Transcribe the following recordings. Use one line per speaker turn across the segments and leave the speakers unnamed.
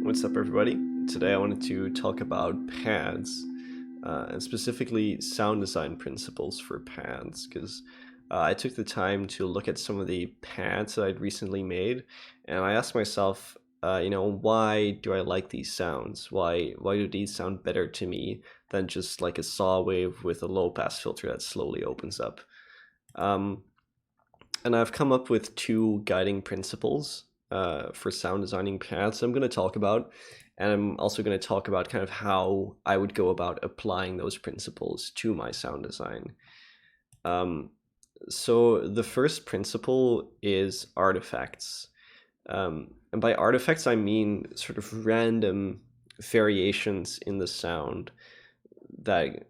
What's up, everybody? Today I wanted to talk about pads, and specifically sound design principles for pads, because I took the time to look at some of the pads that I'd recently made, and I asked myself, why do I like these sounds? Why do these sound better to me than just like a saw wave with a low pass filter that slowly opens up? And I've come up with two guiding principles for sound designing pads I'm going to talk about, and I'm also going to talk about kind of how I would go about applying those principles to my sound design. So the first principle is artifacts. And by artifacts, I mean sort of random variations in the sound that,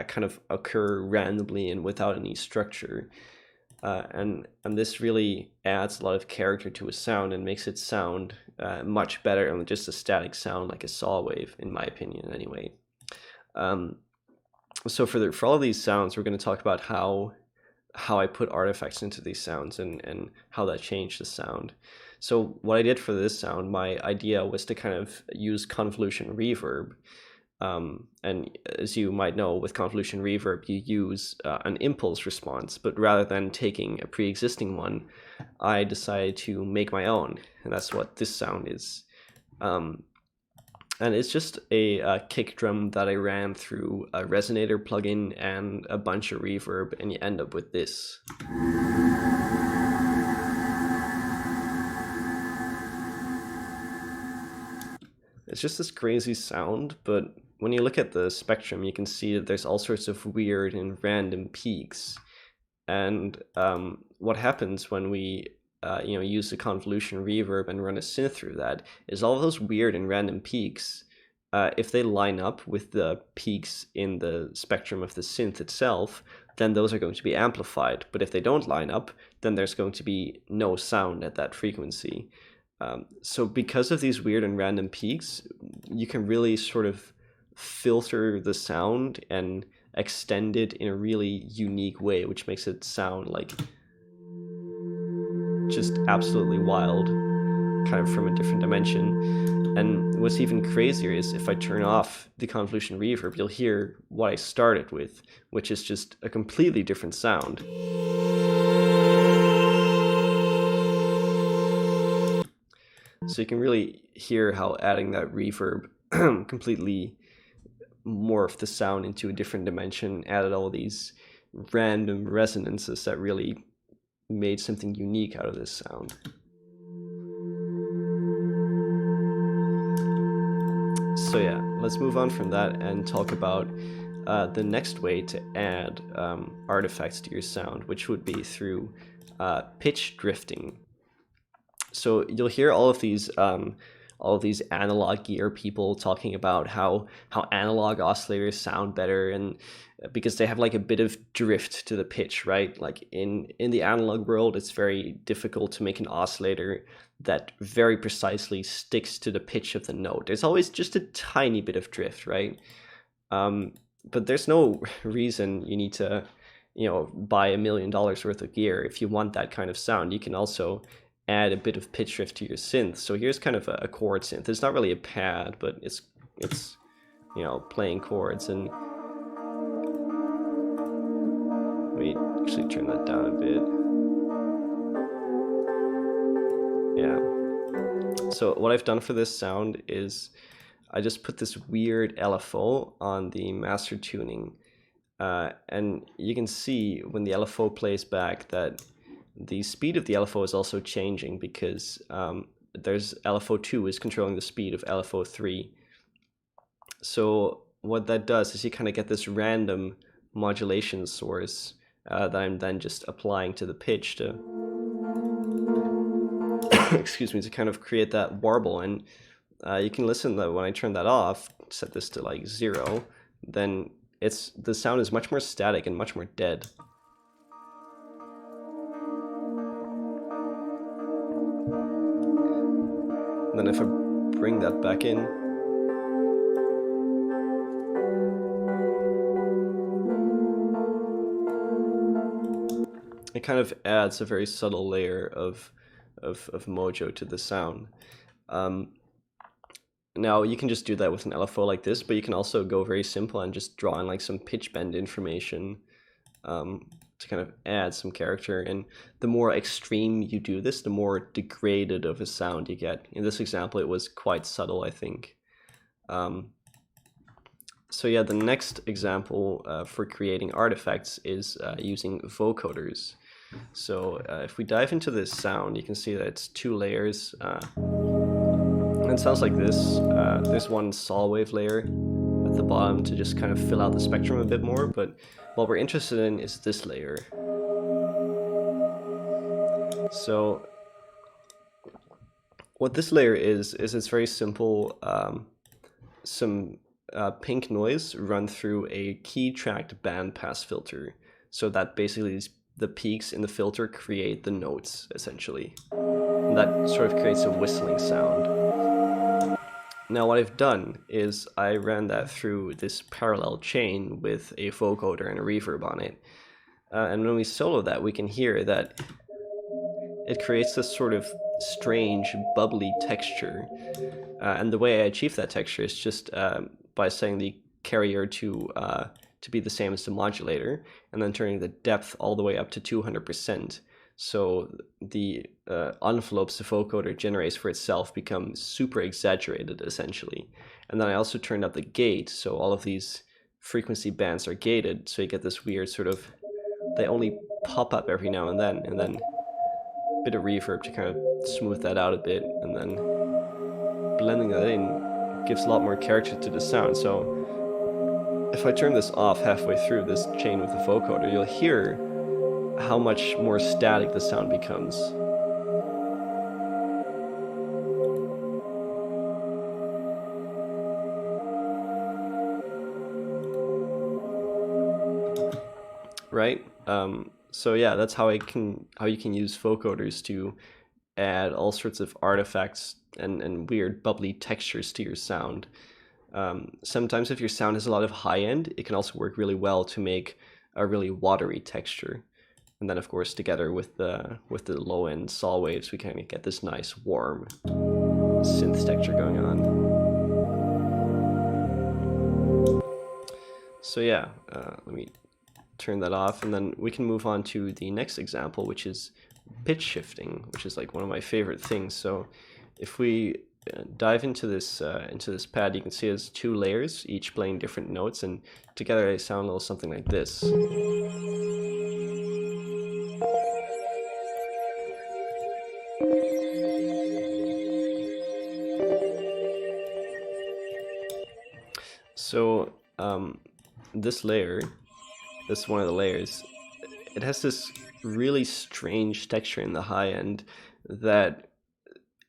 kind of occur randomly and without any structure. And this really adds a lot of character to a sound and makes it sound much better than just a static sound like a saw wave, in my opinion, anyway. So for all of these sounds, we're going to talk about how I put artifacts into these sounds and how that changed the sound. So what I did for this sound, my idea was to kind of use convolution reverb. And as you might know, with convolution reverb, you use an impulse response, but rather than taking a pre-existing one, I decided to make my own, and that's what this sound is. And it's just a kick drum that I ran through a resonator plugin and a bunch of reverb, and you end up with this. It's just this crazy sound, but when you look at the spectrum, you can see that there's all sorts of weird and random peaks. And what happens when we use the convolution reverb and run a synth through that is all of those weird and random peaks, if they line up with the peaks in the spectrum of the synth itself, then those are going to be amplified. But if they don't line up, then there's going to be no sound at that frequency. So because of these weird and random peaks, you can really sort of filter the sound and extend it in a really unique way, which makes it sound like just absolutely wild, kind of from a different dimension. And what's even crazier is if I turn off the convolution reverb, you'll hear what I started with, which is just a completely different sound. So you can really hear how adding that reverb completely morphed the sound into a different dimension, added all these random resonances that really made something unique out of this sound. So yeah, let's move on from that and talk about the next way to add artifacts to your sound, which would be through pitch drifting. So you'll hear all of these analog gear people talking about how analog oscillators sound better, and because they have like a bit of drift to the pitch, right? Like in the analog world, it's very difficult to make an oscillator that very precisely sticks to the pitch of the note. There's always just a tiny bit of drift, right? But there's no reason you need to, buy $1 million worth of gear if you want that kind of sound. You can also add a bit of pitch drift to your synth. So here's kind of a chord synth. It's not really a pad, but it's playing chords. And let me actually turn that down a bit. Yeah. So what I've done for this sound is I just put this weird LFO on the master tuning, and you can see when the LFO plays back that the speed of the LFO is also changing, because there's LFO2 is controlling the speed of LFO3. So what that does is you kind of get this random modulation source that I'm then just applying to the pitch to excuse me, to kind of create that warble. And you can listen that when I turn that off, set this to like 0, then the sound is much more static and much more dead. Then if I bring that back in, it kind of adds a very subtle layer of mojo to the sound. Now you can just do that with an LFO like this, but you can also go very simple and just draw in like some pitch bend information to kind of add some character. And the more extreme you do this, the more degraded of a sound you get. In this example, it was quite subtle, I think. So yeah, the next example for creating artifacts is using vocoders. So if we dive into this sound, you can see that it's 2 layers. And it sounds like this. There's one saw wave layer at the bottom to just kind of fill out the spectrum a bit more, but what we're interested in is this layer. So what this layer is it's very simple. Some pink noise run through a key-tracked bandpass filter. So that basically is the peaks in the filter create the notes, essentially. And that sort of creates a whistling sound. Now what I've done is I ran that through this parallel chain with a vocoder and a reverb on it. And when we solo that, we can hear that it creates this sort of strange, bubbly texture. And the way I achieve that texture is just by setting the carrier to be the same as the modulator, and then turning the depth all the way up to 200%. So the envelopes the vocoder generates for itself become super exaggerated, essentially. And then I also turned up the gate, so all of these frequency bands are gated, so you get this weird sort of, they only pop up every now and then a bit of reverb to kind of smooth that out a bit, and then blending that in gives a lot more character to the sound. So if I turn this off halfway through this chain with the vocoder, you'll hear how much more static the sound becomes. Right? So yeah, that's how you can use vocoders to add all sorts of artifacts and weird bubbly textures to your sound. Sometimes if your sound has a lot of high end, it can also work really well to make a really watery texture. And then of course together with the low end saw waves, we kind of get this nice warm synth texture going on. So yeah, let me turn that off, and then we can move on to the next example, which is pitch shifting, which is like one of my favorite things. So if we dive into this pad, you can see it has 2 layers, each playing different notes, and together they sound a little something like this. So this layer, this is one of the layers, it has this really strange texture in the high end that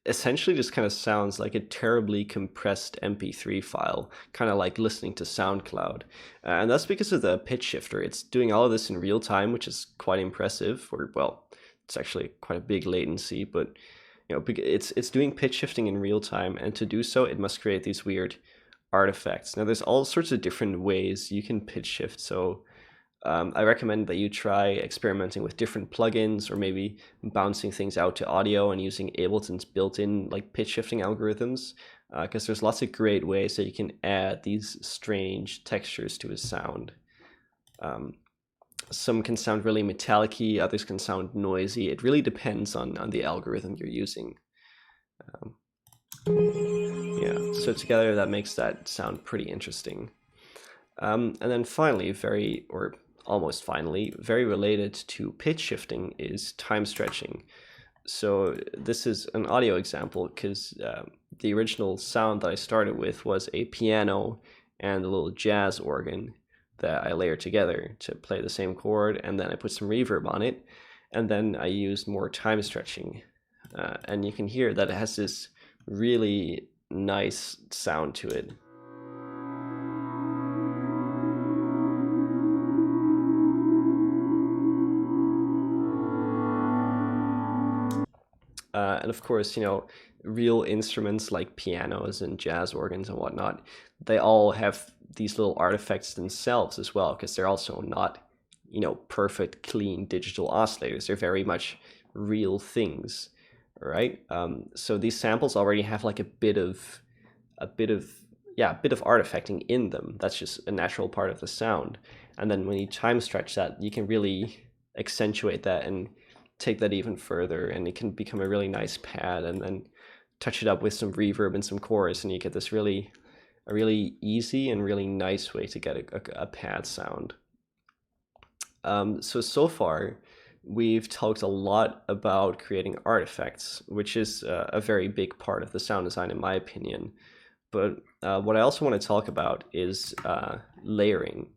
essentially just kind of sounds like a terribly compressed MP3 file, kind of like listening to SoundCloud. And that's because of the pitch shifter. It's doing all of this in real time, which is quite impressive, or well, it's actually quite a big latency, but you know, it's doing pitch shifting in real time, and to do so, it must create these weird artifacts. Now there's all sorts of different ways you can pitch shift, so I recommend that you try experimenting with different plugins, or maybe bouncing things out to audio and using Ableton's built-in like pitch shifting algorithms, because there's lots of great ways that you can add these strange textures to a sound. Some can sound really metallic-y, others can sound noisy. It really depends on the algorithm you're using. Yeah, so together that makes that sound pretty interesting. And then finally, almost finally, very related to pitch shifting is time stretching. So this is an audio example because the original sound that I started with was a piano and a little jazz organ that I layered together to play the same chord, and then I put some reverb on it, and then I used more time stretching. And you can hear that it has this really nice sound to it. And of course, you know, real instruments like pianos and jazz organs and whatnot, they all have these little artifacts themselves as well, because they're also not, you know, perfect, clean digital oscillators. They're very much real things, right? So these samples already have like a bit of a bit of artifacting in them. That's just a natural part of the sound. And then when you time stretch that, you can really accentuate that and take that even further, and it can become a really nice pad, and then touch it up with some reverb and some chorus, and you get this a really easy and really nice way to get a pad sound. So far, we've talked a lot about creating artifacts, which is a very big part of the sound design, in my opinion. But what I also want to talk about is layering,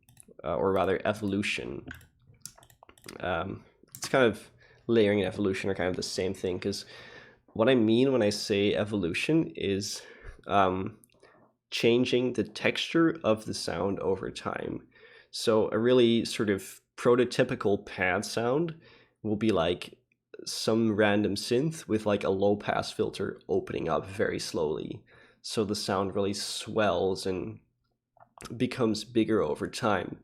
or rather evolution. It's kind of layering and evolution are kind of the same thing, because what I mean when I say evolution is changing the texture of the sound over time. So a really sort of prototypical pad sound will be like some random synth with like a low pass filter opening up very slowly. So the sound really swells and becomes bigger over time.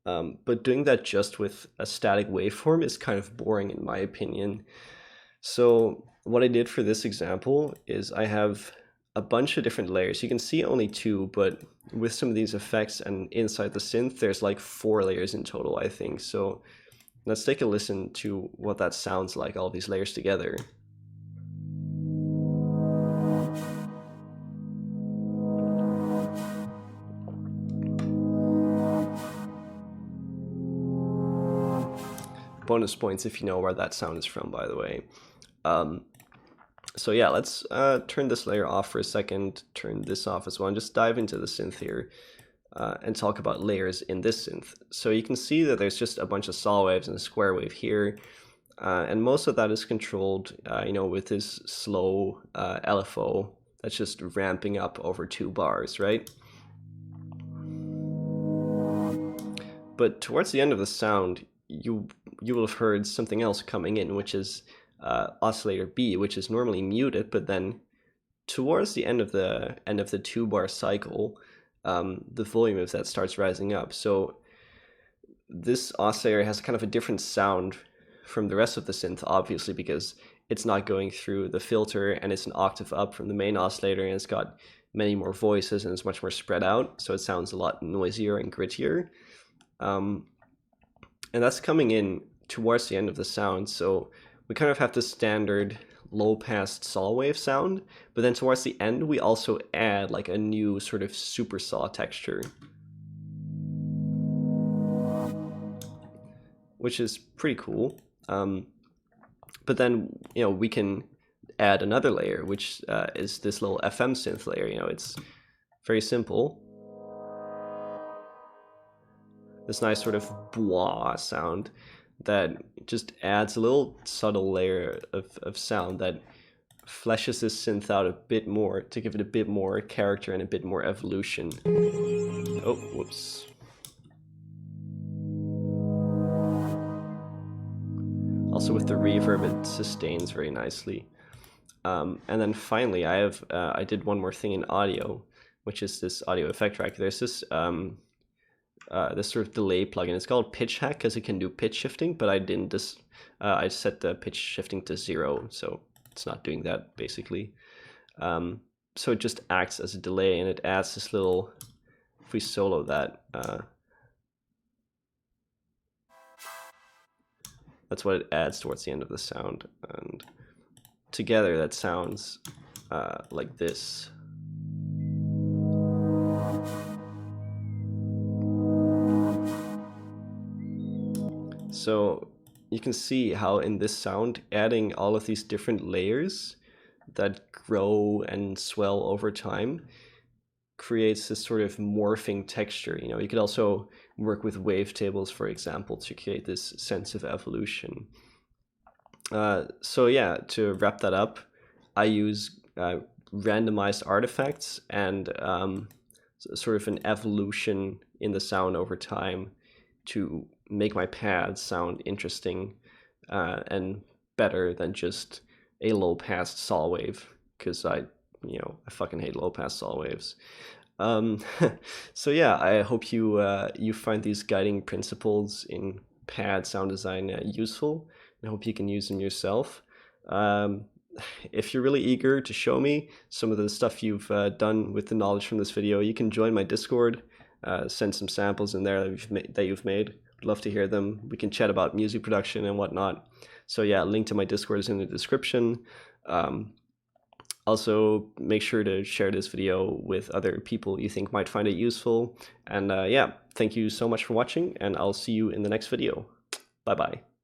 But doing that just with a static waveform is kind of boring, in my opinion. So what I did for this example is I have a bunch of different layers. You can see only 2, but with some of these effects and inside the synth, there's like 4 layers in total, I think. So let's take a listen to what that sounds like, all these layers together. Bonus points if you know where that sound is from, by the way. So yeah, let's turn this layer off for a second, turn this off as well, and just dive into the synth here and talk about layers in this synth. So you can see that there's just a bunch of saw waves and a square wave here, and most of that is controlled, with this slow LFO that's just ramping up over 2 bars, right? But towards the end of the sound, you will have heard something else coming in, which is oscillator B, which is normally muted, but then towards the end of the 2-bar cycle, the volume of that starts rising up. So this oscillator has kind of a different sound from the rest of the synth, obviously, because it's not going through the filter, and it's an octave up from the main oscillator, and it's got many more voices, and it's much more spread out, so it sounds a lot noisier and grittier. And that's coming in towards the end of the sound, so we kind of have the standard low-pass saw wave sound, but then towards the end we also add like a new sort of super saw texture, which is pretty cool. But then we can add another layer, which is this little FM synth layer. It's very simple. This nice sort of bois sound that just adds a little subtle layer of sound that fleshes this synth out a bit more to give it a bit more character and a bit more evolution. Oh, whoops. Also with the reverb, it sustains very nicely. And then finally, I did one more thing in audio, which is this audio effect track. There's this this sort of delay plugin. It's called Pitch Hack because it can do pitch shifting, but I didn't. I set the pitch shifting to 0, so it's not doing that basically. So it just acts as a delay, and it adds this little. If we solo that, that's what it adds towards the end of the sound, and together that sounds like this. So you can see how in this sound, adding all of these different layers that grow and swell over time creates this sort of morphing texture. You could also work with wavetables, for example, to create this sense of evolution. So yeah, to wrap that up, I use randomized artifacts and sort of an evolution in the sound over time to make my pads sound interesting and better than just a low pass saw wave, because I fucking hate low pass saw waves. So yeah, I hope you find these guiding principles in pad sound design useful, and I hope you can use them yourself. if you're really eager to show me some of the stuff you've done with the knowledge from this video, you can join my Discord, send some samples in there that you've made. I'd love to hear them. We can chat about music production and whatnot. So yeah, link to my Discord is in the description. Also, make sure to share this video with other people you think might find it useful. And yeah, thank you so much for watching, and I'll see you in the next video. Bye-bye.